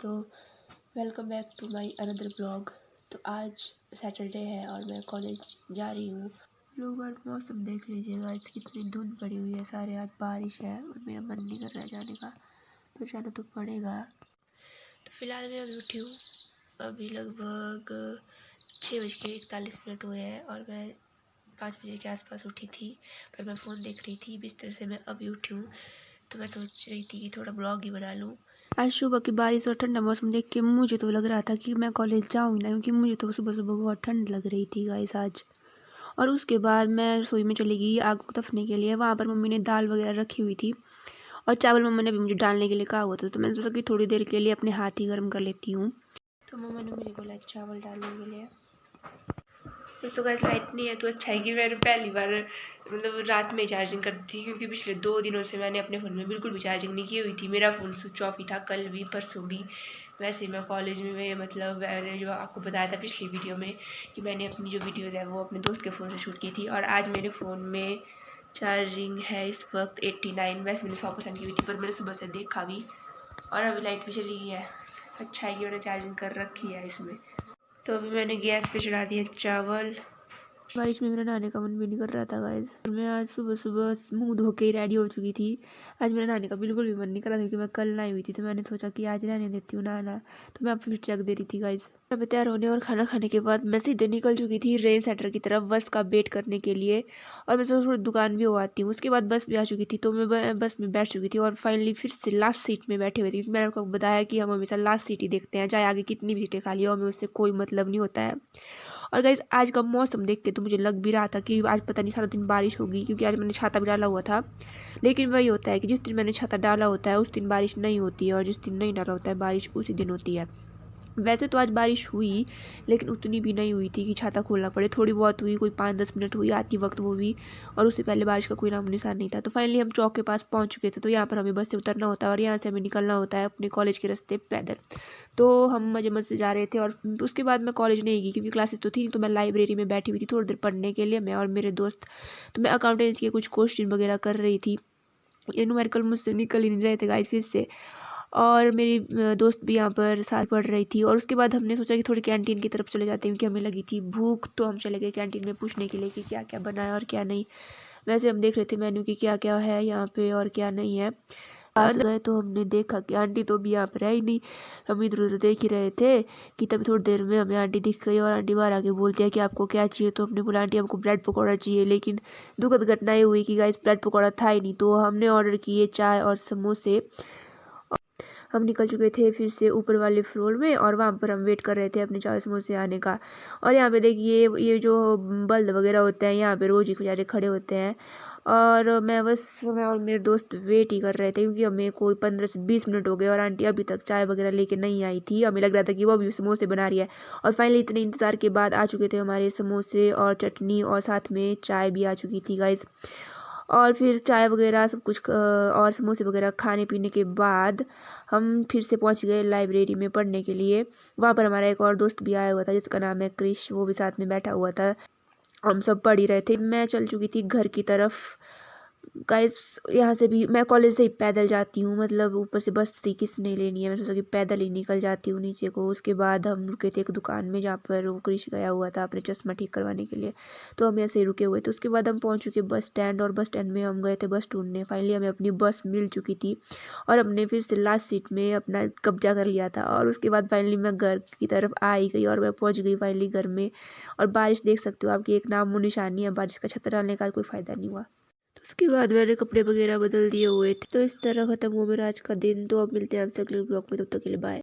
तो welcome back to my another blog. तो आज सैटरडे है और मैं कॉलेज जा रही हूँ। लोग बार मौसम देख लीजिएगा, आज कितनी धुंध पड़ी हुई है, सारे आज बारिश है और मेरा मन नहीं कर रहा है जाने का, पर जाना तो पड़ेगा। तो फिलहाल मैं अभी उठी हूँ, अभी लगभग 6:41 हुए हैं और मैं 5 बजे के आसपास उठी थी, पर मैं फ़ोन देख रही थी बिस्तर से। मैं अभी उठी हूँ तो मैं सोच रही थी कि थोड़ा ब्लॉग ही बना लूँ। आज सुबह की बारिश और ठंडा मौसम देख के मुझे तो लग रहा था कि मैं कॉलेज जाऊँ ना, क्योंकि मुझे तो सुबह सुबह बहुत ठंड लग रही थी गाइस आज। और उसके बाद मैं रसोई में चली गई आग को तपने के लिए। वहाँ पर मम्मी ने दाल वगैरह रखी हुई थी और चावल मम्मा ने भी मुझे डालने के लिए कहा हुआ था, तो मैंने सोचा कि थोड़ी देर के लिए अपने हाथ ही गर्म कर लेती हूँ। तो मम्मा ने मुझे बोला चावल डालने के लिए। एक तो गाइस लाइट नहीं है तो अच्छा है कि मैंने पहली बार मतलब रात में चार्जिंग कर दी थी, क्योंकि पिछले 2 दिनों से मैंने अपने फ़ोन में बिल्कुल भी चार्जिंग नहीं की हुई थी। मेरा फ़ोन स्विच ऑफ ही था, कल भी परसों भी। वैसे मैं कॉलेज में मतलब मैंने जो आपको बताया था पिछली वीडियो में कि मैंने अपनी जो वीडियोज़ है वो अपने दोस्त के फ़ोन से शूट की थी, और आज मेरे फ़ोन में चार्जिंग है इस वक्त 89। वैसे मैंने 100% की हुई थी, पर मैंने सुबह से देखा भी और अभी लाइट भी चली गई है। अच्छा है कि मैंने चार्जिंग कर रखी है इसमें। तो अभी मैंने गैस पे चढ़ा दिया चावल। बारिश में मेरा नहाने का मन भी नहीं कर रहा था गाइस। मैं आज सुबह सुबह मुंह धो के ही रेडी हो चुकी थी। आज मेरा नहाने का बिल्कुल भी मन नहीं कर रहा था, क्योंकि मैं कल नहाई हुई थी, तो मैंने सोचा कि आज रहने देती हूँ नहाना। तो मैं अब फिर चेक दे रही थी गाइस। मैं तैयार होने और खाना खाने के बाद मैं सीधे निकल चुकी थी रेन सेंटर की तरफ बस का वेट करने के लिए, और मैं थोड़ी दुकान भी हो आती हूँ। उसके बाद बस भी आ चुकी थी, तो मैं बस में बैठ चुकी थी और फाइनली फिर से लास्ट सीट में बैठे हुए थे, क्योंकि मैंने आपको बताया कि हम हमेशा लास्ट सीट ही देखते हैं, चाहे आगे कितनी भी सीटें खाली हो, हमें उससे कोई मतलब नहीं होता है। और गाइस आज का मौसम देख के तो मुझे लग भी रहा था कि आज पता नहीं सारा दिन बारिश होगी, क्योंकि आज मैंने छाता भी डाला हुआ था। लेकिन वही होता है कि जिस दिन मैंने छाता डाला होता है उस दिन बारिश नहीं होती है, और जिस दिन नहीं डाला होता है बारिश उसी दिन होती है। वैसे तो आज बारिश हुई, लेकिन उतनी भी नहीं हुई थी कि छाता खोलना पड़े। थोड़ी बहुत हुई, कोई 5-10 मिनट हुई आती वक्त, वो भी, और उससे पहले बारिश का कोई नाम निशान नहीं था। तो फाइनली हम चौक के पास पहुंच चुके थे, तो यहाँ पर हमें बस से उतरना होता है और यहाँ से हमें निकलना होता है अपने कॉलेज के रास्ते पैदल। तो हम मजे मजे से जा रहे थे, और उसके बाद मैं कॉलेज नहीं गई क्योंकि क्लासेस तो थी, तो मैं लाइब्रेरी में बैठी हुई थी थोड़ी देर पढ़ने के लिए, मैं और मेरे दोस्त। तो मैं अकाउंटेंसी के कुछ क्वेश्चन वगैरह कर रही थी। ये न्यूमेरिकल मुझसे निकल ही नहीं रहे थे गाइस फिर से, और मेरी दोस्त भी यहाँ पर साथ पढ़ रही थी। और उसके बाद हमने सोचा कि थोड़ी कैंटीन की तरफ चले जाते हैं, क्योंकि हमें लगी थी भूख। तो हम चले गए कैंटीन में पूछने के लिए कि क्या क्या बना है और क्या नहीं। वैसे हम देख रहे थे मेन्यू की क्या क्या है यहाँ पे और क्या नहीं है। पास गए तो हमने देखा कि आंटी तो भी यहाँ पर है ही नहीं। हम इधर उधर देख ही रहे थे कि तभी थोड़ी देर में हमें आंटी दिख गई, और आंटी बाहर आके बोलती है कि आपको क्या चाहिए। तो हमने बोला आंटी हमको ब्रेड पकौड़ा चाहिए, लेकिन दुखद घटना ये हुई कि गाइस ब्रेड पकौड़ा था ही नहीं। तो हमने ऑर्डर किए चाय और समोसे। हम निकल चुके थे फिर से ऊपर वाले फ्लोर में, और वहाँ पर हम वेट कर रहे थे अपने चाय समोसे आने का। और यहाँ पे देखिए ये जो बल्ब वगैरह होते हैं यहाँ पे रोज ही बेचारे खड़े होते हैं, और मैं और मेरे दोस्त वेट ही कर रहे थे, क्योंकि हमें कोई 15 से 20 मिनट हो गए और आंटी अभी तक चाय वगैरह लेके नहीं आई थी। हमें लग रहा था कि वो अभी समोसे बना रही है, और फाइनली इतने इंतज़ार के बाद आ चुके थे हमारे समोसे और चटनी, और साथ में चाय भी आ चुकी थी गाइस। और फिर चाय वगैरह सब कुछ और समोसे वगैरह खाने पीने के बाद हम फिर से पहुंच गए लाइब्रेरी में पढ़ने के लिए। वहाँ पर हमारा एक और दोस्त भी आया हुआ था जिसका नाम है क्रिश, वो भी साथ में बैठा हुआ था। हम सब पढ़ ही रहे थे। मैं चल चुकी थी घर की तरफ गाइस। यहाँ से भी मैं कॉलेज से ही पैदल जाती हूँ, मतलब ऊपर से बस से किसने लेनी है, मैं सोचा कि पैदल ही निकल जाती हूँ नीचे को। उसके बाद हम रुके थे एक दुकान में जहाँ पर वो क्रिश गया हुआ था अपने चश्मा ठीक करवाने के लिए, तो हम ऐसे ही रुके हुए थे। उसके बाद हम पहुँच चुके बस स्टैंड, और बस स्टैंड में हम गए थे बस ढूंढने। फाइनली हमें अपनी बस मिल चुकी थी, और हमने फिर से लास्ट सीट में अपना कब्जा कर लिया था। और उसके बाद फाइनली मैं घर की तरफ आ ही गई, और मैं पहुँच गई फाइनली घर में। और बारिश देख सकते हो आपकी एक नामो निशानी है, बारिश का छत्ता डालने का कोई फ़ायदा नहीं हुआ। तो उसके बाद मैंने कपड़े वगैरह बदल दिए हुए थे। तो इस तरह ख़त्म हुआ मेरा आज का दिन। तो अब मिलते हैं आपसे अगले ब्लॉग में, तब तक के लिए बाय।